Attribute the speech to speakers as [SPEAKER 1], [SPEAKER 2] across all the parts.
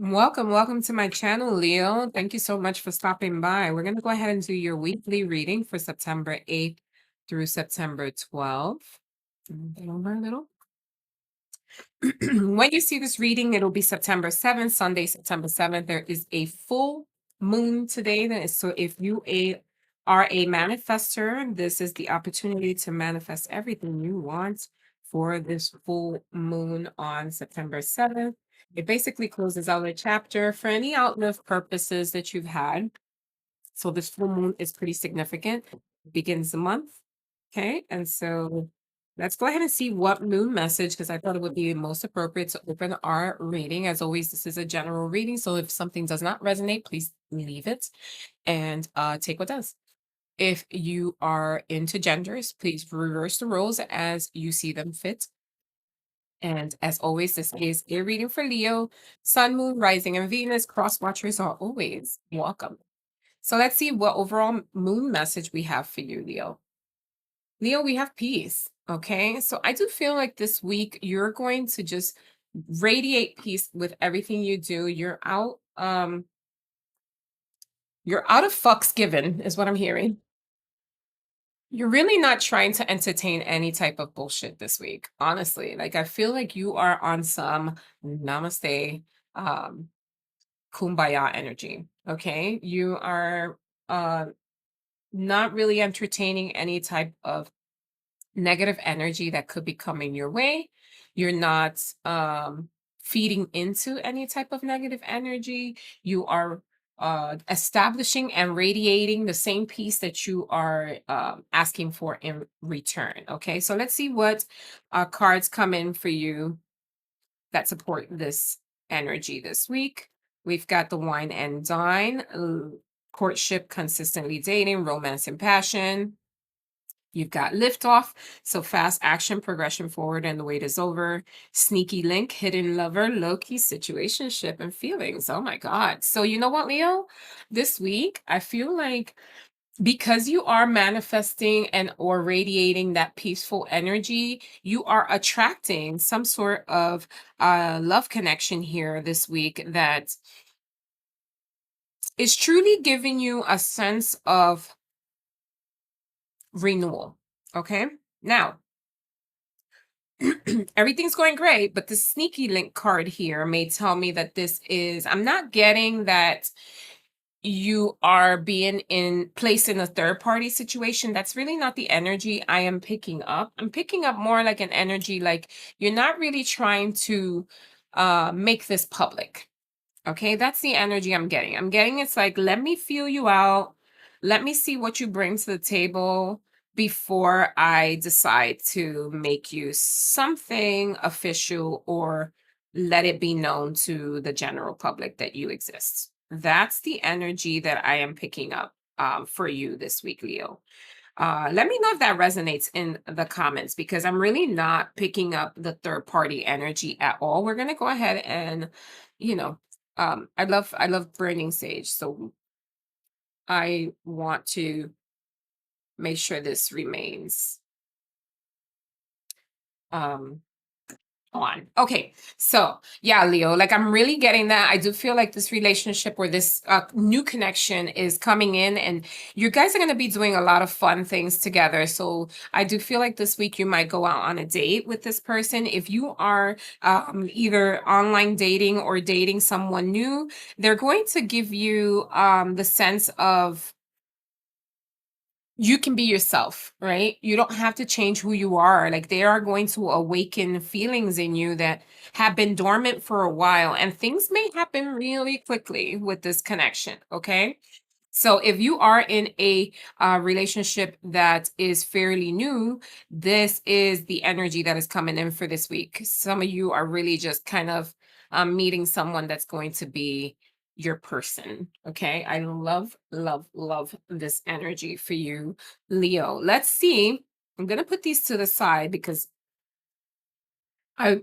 [SPEAKER 1] Welcome to my channel, Leo. Thank you so much for stopping by. We're going to go ahead and do your weekly reading for September 8th through September 12th. Move that over a little. When you see this reading, it'll be September 7th, Sunday, September 7th. There is a full moon today. So if you are a manifester, this is the opportunity to manifest everything you want for this full moon on September 7th. It basically closes out a chapter for any outlive purposes that you've had. So this full moon is pretty significant. It begins the month. Okay. And so let's go ahead and see what moon message, because I thought it would be most appropriate to open our reading. As always, this is a general reading. So if something does not resonate, please leave it and take what does. If you are into genders, please reverse the roles as you see them fit. And as always, this is a reading for Leo, Sun, Moon, Rising, and Venus. Cross watchers are always welcome. So let's see what overall moon message we have for you, Leo. Leo, we have peace. Okay. So I do feel like this week you're going to just radiate peace with everything you do. You're out of fucks given, is what I'm hearing. You're really not trying to entertain any type of bullshit this week, honestly. Like I feel like you are on some namaste, kumbaya energy. Okay. You are not really entertaining any type of negative energy that could be coming your way. You're not feeding into any type of negative energy. You are establishing and radiating the same peace that you are asking for in return. Okay, so let's see what cards come in for you that support this energy this week. We've got the wine and dine, courtship, consistently dating, romance and passion. You've got liftoff, so fast action, progression forward, and the wait is over. Sneaky link, hidden lover, low-key situationship, and feelings. Oh my God. So you know what, Leo? This week, I feel like because you are manifesting and or radiating that peaceful energy, you are attracting some sort of love connection here this week that is truly giving you a sense of renewal. Okay. Now, everything's going great, but the sneaky link card here may tell me that I'm not getting that you are being placed in a third party situation. That's really not the energy I am picking up. I'm picking up more like an energy like you're not really trying to make this public. Okay, that's the energy I'm getting. I'm getting it's like, let me feel you out. Let me see what you bring to the table before I decide to make you something official or let it be known to the general public that you exist. That's the energy that I am picking up for you this week, Leo. Let me know if that resonates in the comments because I'm really not picking up the third party energy at all. We're gonna go ahead and, you know, I love burning sage, so I want to make sure this remains on. Okay, so yeah, Leo, like I'm really getting that. I do feel like this relationship or this new connection is coming in, and you guys are going to be doing a lot of fun things together. So I do feel like this week you might go out on a date with this person. If you are either online dating or dating someone new, they're going to give you the sense of you can be yourself, right? You don't have to change who you are. Like they are going to awaken feelings in you that have been dormant for a while, and things may happen really quickly with this connection. Okay. So if you are in a relationship that is fairly new, this is the energy that is coming in for this week. Some of you are really just kind of meeting someone that's going to be your person. Okay. I love this energy for you, Leo. Let's see. I'm going to put these to the side because I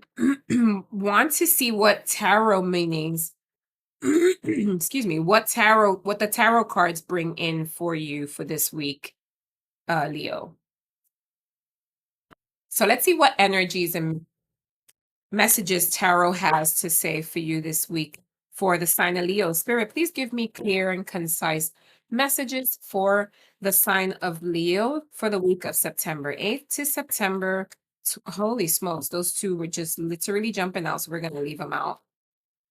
[SPEAKER 1] want to see what tarot meanings excuse me, what the tarot cards bring in for you for this week, Leo. So let's see what energies and messages tarot has to say for you this week for the sign of Leo. Spirit, please give me clear and concise messages for the sign of Leo for the week of September 8th to September. Holy smokes, those two were just literally jumping out, so we're going to leave them out.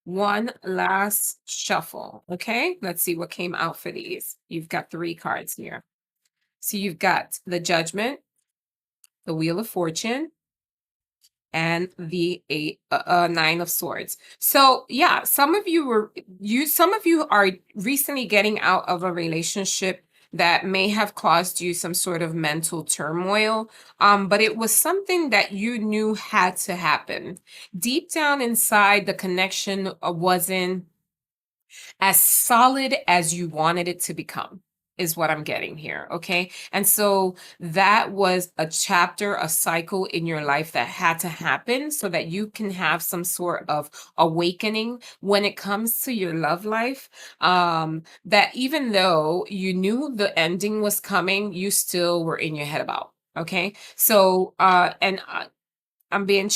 [SPEAKER 1] One last shuffle. Okay, let's see what came out for these. You've got 3 cards here. So you've got the Judgment, the Wheel of Fortune, and the 9 of Swords. So yeah, some of you are recently getting out of a relationship that may have caused you some sort of mental turmoil, but it was something that you knew had to happen. Deep down inside, the connection wasn't as solid as you wanted it to become, is what I'm getting here. Okay. And so that was a chapter, a cycle in your life that had to happen so that you can have some sort of awakening when it comes to your love life. That even though you knew the ending was coming, you still were in your head about. Okay. So, I'm being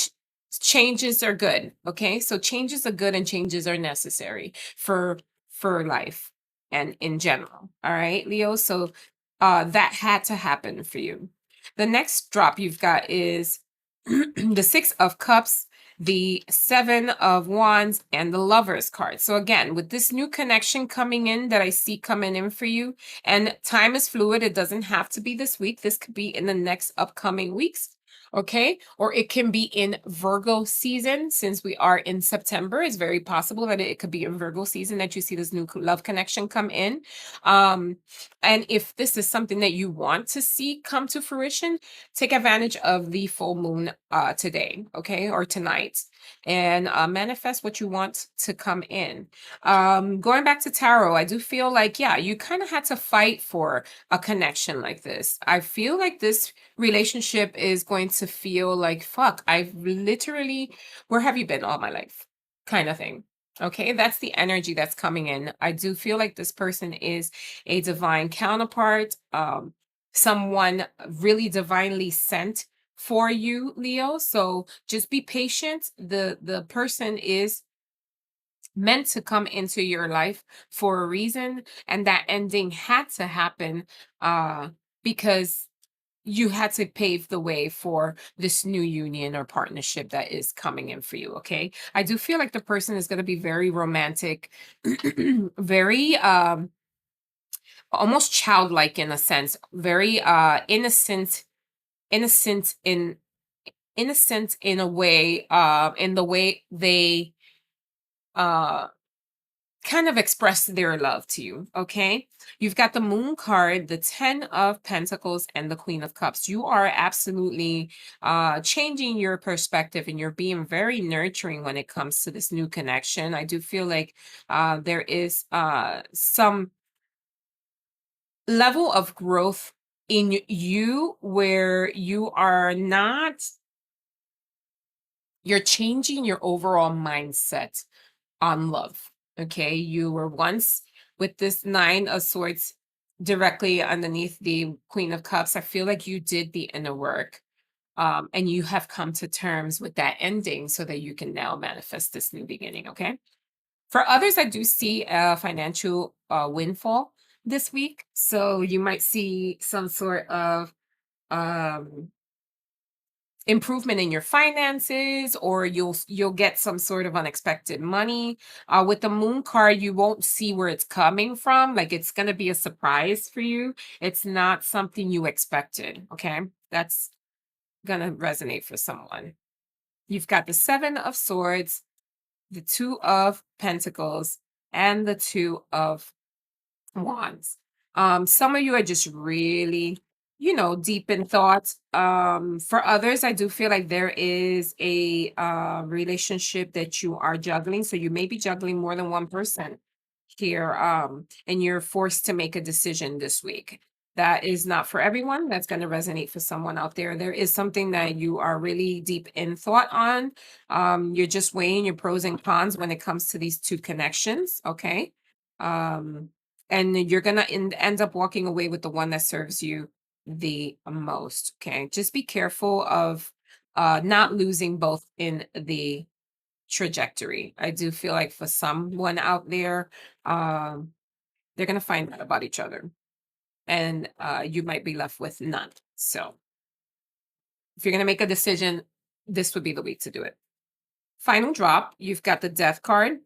[SPEAKER 1] changes are good. Okay. So changes are good and changes are necessary for life and in general. All right, Leo. So that had to happen for you. The next drop you've got is the 6 of Cups, the 7 of Wands, and the Lovers card. So again, with this new connection coming in that I see coming in for you, and time is fluid. It doesn't have to be this week. This could be in the next upcoming weeks. Okay. Or it can be in Virgo season. Since we are in September, it's very possible that it could be in Virgo season that you see this new love connection come in. And if this is something that you want to see come to fruition, take advantage of the full moon today, okay, or tonight, and manifest what you want to come in. Going back to tarot, I do feel like, yeah, you kind of had to fight for a connection like this. I feel like this relationship is going to feel like, fuck, I've literally, where have you been all my life? Kind of thing. Okay, that's the energy that's coming in. I do feel like this person is a divine counterpart, someone really divinely sent for you, Leo. So just be patient. The person is meant to come into your life for a reason, and that ending had to happen because you had to pave the way for this new union or partnership that is coming in for you. Okay, I do feel like the person is going to be very romantic, very almost childlike in a sense, very innocent in innocent in a way, in the way they uh kind of express their love to you. Okay, you've got the Moon card, the 10 of Pentacles, and the Queen of Cups. You are absolutely changing your perspective, and you're being very nurturing when it comes to this new connection. I do feel like there is some level of growth in you where you are not, you're changing your overall mindset on love. Okay, you were once with this 9 of Swords directly underneath the Queen of Cups. I feel like you did the inner work, and you have come to terms with that ending so that you can now manifest this new beginning. Okay, for others, I do see a financial windfall this week, so you might see some sort of um improvement in your finances, or you'll get some sort of unexpected money. With the Moon card, you won't see where it's coming from. Like, it's going to be a surprise for you. It's not something you expected. Okay, that's going to resonate for someone. You've got the 7 of Swords, the 2 of Pentacles, and the 2 of Wands. Some of you are just really, deep in thought. For others, I do feel like there is a relationship that you are juggling. So you may be juggling more than one person here, and you're forced to make a decision this week. That is not for everyone. That's going to resonate for someone out there. There is something that you are really deep in thought on. You're just weighing your pros and cons when it comes to these two connections. Okay. Um, and you're going to end up walking away with the one that serves you the most. Okay. Just be careful of not losing both in the trajectory. I do feel like for someone out there, they're going to find out about each other, and you might be left with none. So if you're going to make a decision, this would be the week to do it. Final drop, you've got the Death card,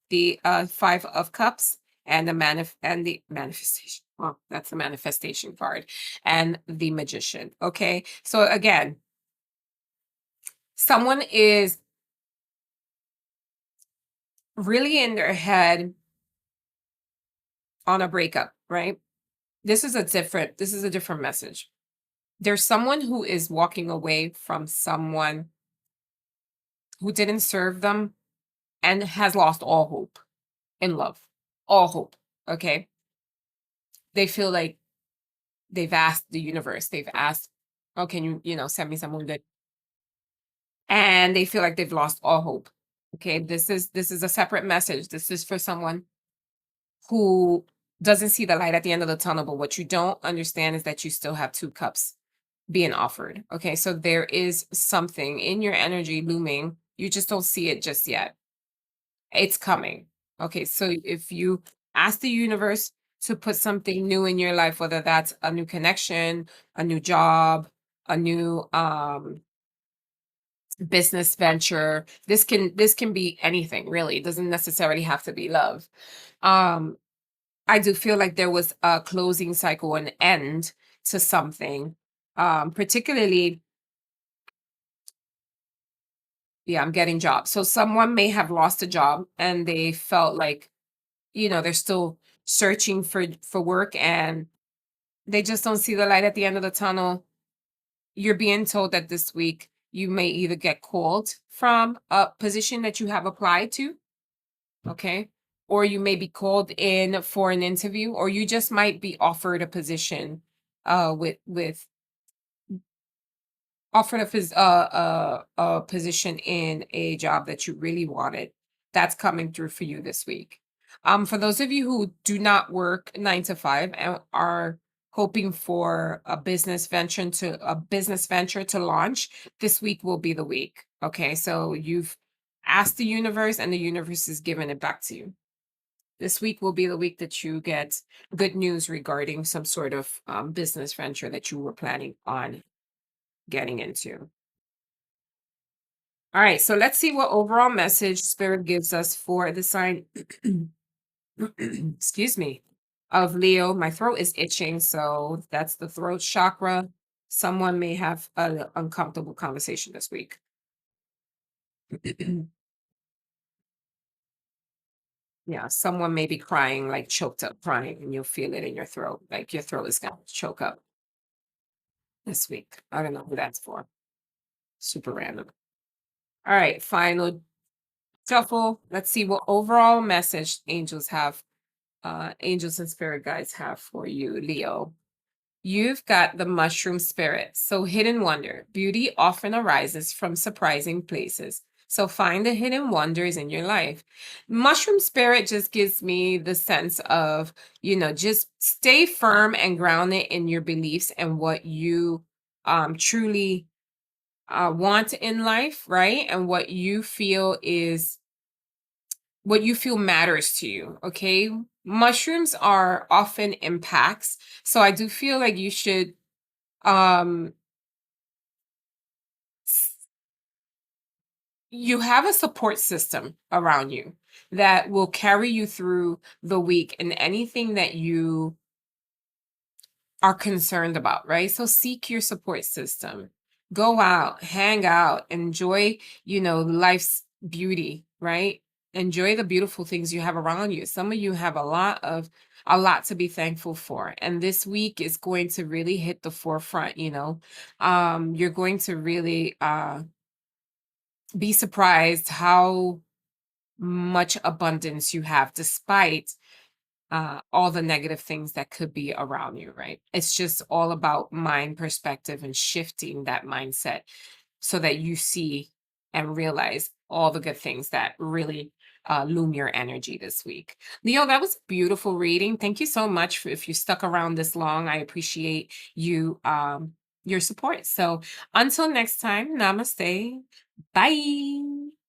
[SPEAKER 1] the Five of Cups, and the manifestation. Well, that's the manifestation card, and the Magician. Okay, so again, someone is really in their head on a breakup, right? This is a different message. There's someone who is walking away from someone who didn't serve them and has lost all hope in love. All hope. Okay. They feel like they've asked the universe, they've asked, oh, can you send me someone good? And they feel like they've lost all hope. Okay. This is a separate message. This is for someone who doesn't see the light at the end of the tunnel, but what you don't understand is that you still have two cups being offered. Okay, so there is something in your energy looming. You just don't see it just yet. It's coming. Okay, so if you ask the universe to put something new in your life, whether that's a new connection, a new job, a new business venture, this can be anything, really. It doesn't necessarily have to be love. I do feel like there was a closing cycle, an end to something. Particularly, yeah, I'm getting jobs. So someone may have lost a job and they felt like, they're still searching for work, and they just don't see the light at the end of the tunnel. You're being told that this week you may either get called from a position that you have applied to, okay? Or you may be called in for an interview, or you just might be offered a position with offered a position in a job that you really wanted. That's coming through for you this week. For those of you who do not work 9 to 5 and are hoping for a business venture to launch, this week will be the week. Okay, so you've asked the universe, and the universe is giving it back to you. This week will be the week that you get good news regarding some sort of business venture that you were planning on getting into. All right, so let's see what overall message Spirit gives us for the sign, excuse me, of Leo. My throat is itching, so that's the throat chakra. Someone may have an uncomfortable conversation this week. Yeah, someone may be crying, like choked up crying, and you'll feel it in your throat, like your throat is going to choke up this week. I don't know who that's for. Super random. All right, final shuffle. Let's see what overall message angels and spirit guides have for you, Leo. You've got the mushroom spirit. So hidden wonder. Beauty often arises from surprising places. So find the hidden wonders in your life. Mushroom spirit just gives me the sense of, just stay firm and grounded in your beliefs and what you truly want in life, right? And what you feel matters to you. Okay. Mushrooms are often in packs. So I do feel like you should um you have a support system around you that will carry you through the week and anything that you are concerned about, right? So seek your support system. Go out, hang out, enjoy, life's beauty, right? Enjoy the beautiful things you have around you. Some of you have a lot to be thankful for. And this week is going to really hit the forefront, you're going to really be surprised how much abundance you have despite all the negative things that could be around you, right? It's just all about mind perspective and shifting that mindset so that you see and realize all the good things that really loom your energy this week. Leo, that was a beautiful reading. Thank you so much if you stuck around this long. I appreciate your support. So until next time, namaste. Bye.